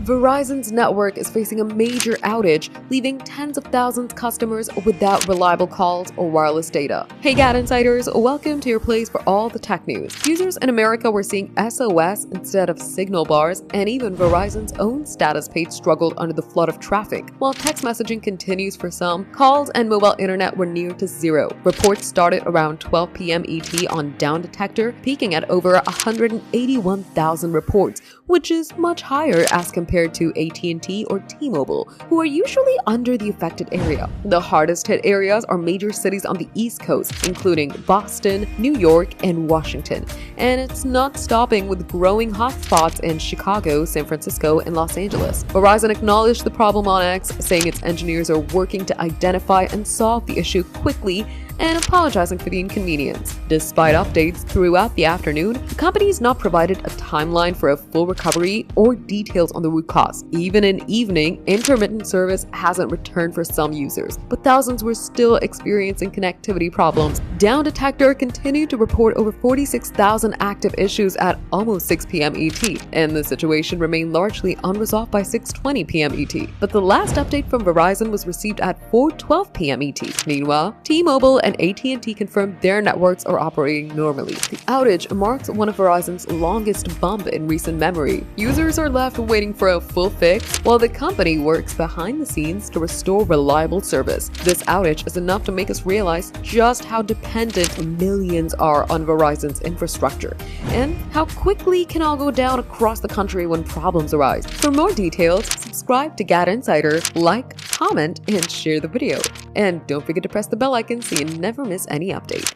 Verizon's network is facing a major outage, leaving tens of thousands of customers without reliable calls or wireless data. Hey GadInsiders, welcome to your place for all the tech news. Users in America were seeing SOS instead of signal bars, and even Verizon's own status page struggled under the flood of traffic. While text messaging continues for some, calls and mobile internet were near to zero. Reports started around 12 p.m. ET on Down Detector, peaking at over 181,000 reports, which is much higher as compared to AT&T or T-Mobile, who are usually under the affected area. The hardest hit areas are major cities on the East Coast, including Boston, New York, and Washington. And it's not stopping with growing hotspots in Chicago, San Francisco, and Los Angeles. Verizon acknowledged the problem on X, saying its engineers are working to identify and solve the issue quickly and apologizing for the inconvenience. Despite updates throughout the afternoon, the company has not provided a timeline for a full recovery or details on the root cause. Even in evening, intermittent service hasn't returned for some users, but thousands were still experiencing connectivity problems. Down Detector continued to report over 46,000 active issues at almost 6 p.m. ET, and the situation remained largely unresolved by 6:20 p.m. ET. But the last update from Verizon was received at 4:12 p.m. ET. Meanwhile, T-Mobile and AT&T confirmed their networks are operating normally. The outage marks one of Verizon's longest bump in recent memory. Users are left waiting for a full fix, while the company works behind the scenes to restore reliable service. This outage is enough to make us realize just how dependent millions are on Verizon's infrastructure, and how quickly it can all go down across the country when problems arise. For more details, subscribe to GadInsider, like, comment, and share the video. And don't forget to press the bell icon so you never miss any update.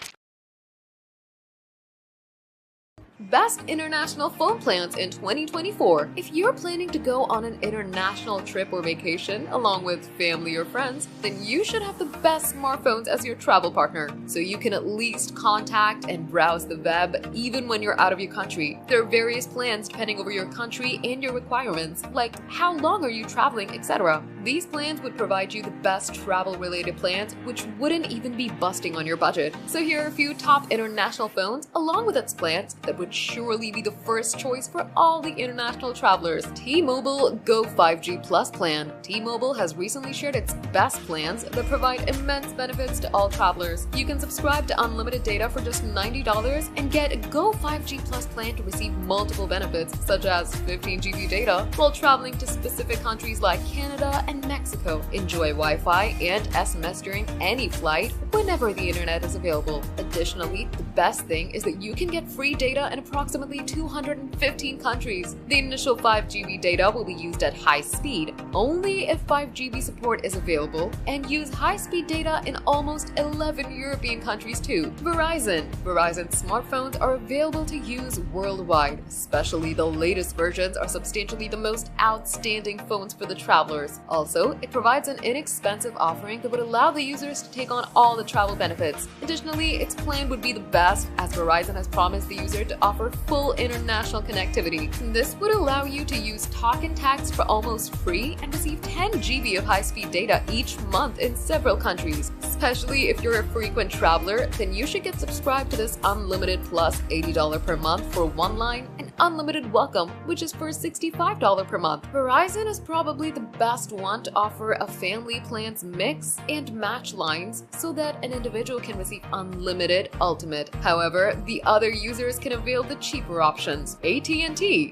Best international phone plans in 2024. If you're planning to go on an international trip or vacation along with family or friends, then you should have the best smartphones as your travel partner, so you can at least contact and browse the web even when you're out of your country. There are various plans depending over your country and your requirements, like how long are you traveling, etc. These plans would provide you the best travel-related plans, which wouldn't even be busting on your budget. So here are a few top international phones along with its plans that would surely be the first choice for all the international travelers. T-Mobile Go 5G Plus plan. T-Mobile has recently shared its best plans that provide immense benefits to all travelers. You can subscribe to unlimited data for just $90 and get a Go 5G Plus plan to receive multiple benefits, such as 15 GB data while traveling to specific countries like Canada and Mexico. Enjoy Wi-Fi and SMS during any flight whenever the internet is available. Additionally, the best thing is that you can get free data in approximately 215 countries. The initial 5 GB data will be used at high speed, only if 5 GB support is available, and use high-speed data in almost 11 European countries too. Verizon smartphones are available to use worldwide. Especially the latest versions are substantially the most outstanding phones for the travelers. Also, it provides an inexpensive offering that would allow the users to take on all the travel benefits. Additionally, its plan would be the best, as Verizon has promised the user to offer full international connectivity. This would allow you to use talk and text for almost free and receive 10 GB of high-speed data each month in several countries. Especially if you're a frequent traveler, then you should get subscribed to this unlimited plus $80 per month for one line and unlimited welcome, which is for $65 per month. Verizon is probably the best one to offer a family plans mix and match lines so that an individual can receive unlimited ultimate. However, the other users can avail the cheaper options. AT&T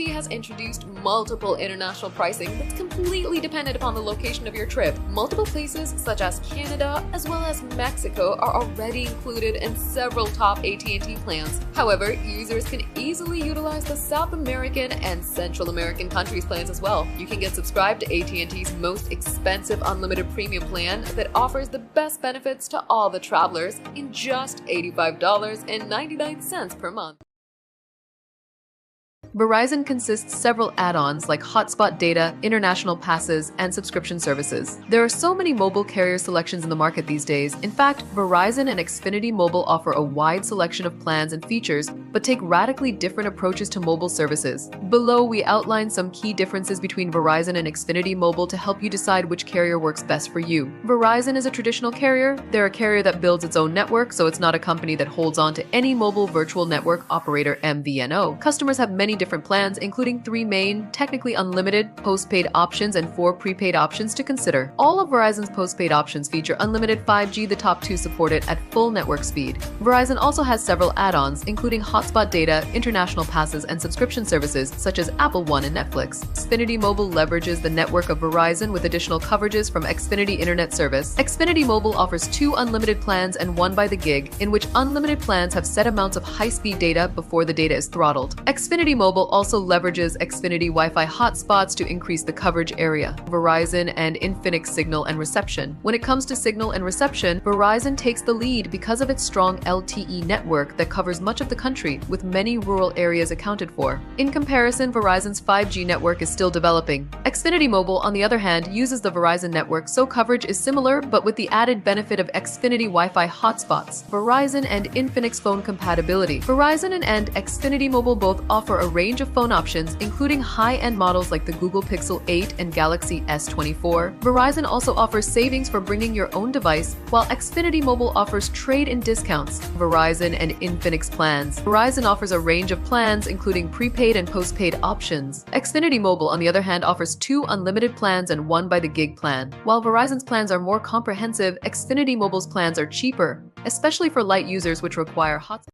has introduced multiple international pricing that's completely dependent upon the location of your trip. Multiple places such as Canada as well as Mexico are already included in several top AT&T plans. However, users can easily utilize the South American and Central American countries plans as well. You can get subscribed to AT&T's most expensive unlimited premium plan that offers the best benefits to all the travelers in just $85.99 per month. Verizon consists several add-ons like hotspot data, international passes, and subscription services. There are so many mobile carrier selections in the market these days. In fact, Verizon and Xfinity Mobile offer a wide selection of plans and features, but take radically different approaches to mobile services. Below, we outline some key differences between Verizon and Xfinity Mobile to help you decide which carrier works best for you. Verizon is a traditional carrier. They're a carrier that builds its own network, so it's not a company that holds on to any mobile virtual network operator MVNO. Customers have many different plans, including 3 main, technically unlimited, postpaid options and 4 prepaid options to consider. All of Verizon's postpaid options feature unlimited 5G, the top 2 support it at full network speed. Verizon also has several add-ons, including hotspot data, international passes, and subscription services such as Apple One and Netflix. Xfinity Mobile leverages the network of Verizon with additional coverages from Xfinity Internet Service. Xfinity Mobile offers 2 unlimited plans and 1 by the gig, in which unlimited plans have set amounts of high-speed data before the data is throttled. Xfinity Mobile also leverages Xfinity Wi-Fi hotspots to increase the coverage area. Verizon and Infinix signal and reception. When it comes to signal and reception, Verizon takes the lead because of its strong LTE network that covers much of the country, with many rural areas accounted for. In comparison, Verizon's 5G network is still developing. Xfinity Mobile, on the other hand, uses the Verizon network, so coverage is similar but with the added benefit of Xfinity Wi-Fi hotspots. Verizon and Infinix phone compatibility. Verizon and Xfinity Mobile both offer a range of phone options, including high-end models like the Google Pixel 8 and Galaxy S24. Verizon also offers savings for bringing your own device, while Xfinity Mobile offers trade-in discounts. Verizon and Infinix plans. Verizon offers a range of plans, including prepaid and postpaid options. Xfinity Mobile, on the other hand, offers 2 unlimited plans and 1 by the gig plan. While Verizon's plans are more comprehensive, Xfinity Mobile's plans are cheaper, especially for light users which require hotspot.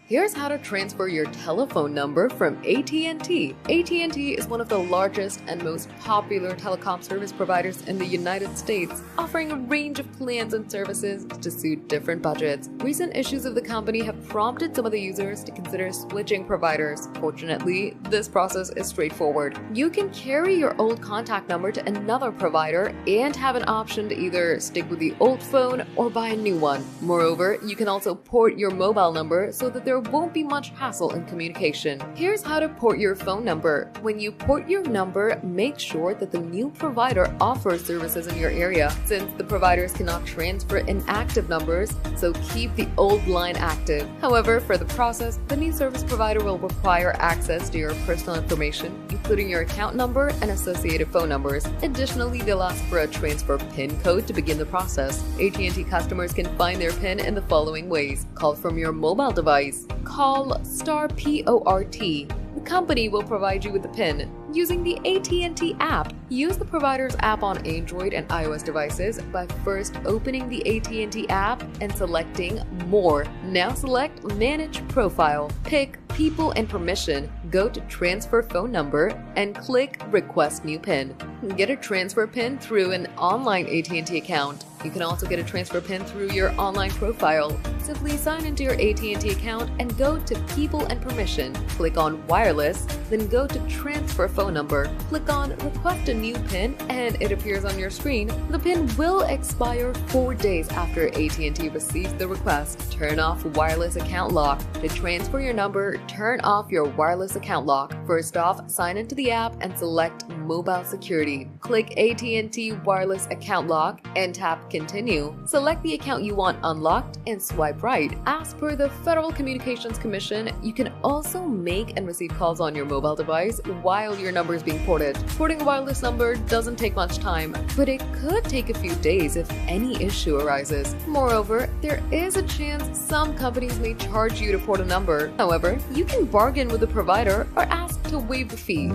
Here's how to transfer your telephone number from AT&T. AT&T is one of the largest and most popular telecom service providers in the United States, offering a range of plans and services to suit different budgets. Recent issues of the company have prompted some of the users to consider switching providers. Fortunately, this process is straightforward. You can carry your old contact number to another provider and have an option to either stick with the old phone or buy a new one. Moreover, you can also port your mobile number so that there won't be much hassle in communication. Here's how to port your phone number. When you port your number, make sure that the new provider offers services in your area, since the providers cannot transfer inactive numbers, so keep the old line active. However, for the process, the new service provider will require access to your personal information, including your account number and associated phone numbers. Additionally, they'll ask for a transfer PIN code to begin the process. AT&T customers can find their PIN in the following ways. Call from your mobile device. Call *PORT. The company will provide you with the PIN. Using the AT&T app, use the provider's app on Android and iOS devices by first opening the AT&T app and selecting More. Now select Manage Profile. Pick People and Permission, go to Transfer Phone Number, and click Request New PIN. Get a transfer PIN through an online AT&T account. You can also get a transfer PIN through your online profile. Simply sign into your AT&T account and go to People and Permission. Click on Wireless, then go to Transfer Phone Number. Click on Request a New PIN and it appears on your screen. The PIN will expire 4 days after AT&T receives the request. Turn off Wireless Account Lock. To transfer your number, turn off your wireless account lock. First off, sign into the app and select Mobile Security. Click AT&T Wireless Account Lock and tap Continue. Select the account you want unlocked and swipe right. As per the Federal Communications Commission, you can also make and receive calls on your mobile device while your number is being ported. Porting a wireless number doesn't take much time, but it could take a few days if any issue arises. Moreover, there is a chance some companies may charge you to port a number. However, you can bargain with the provider or ask to waive the fee.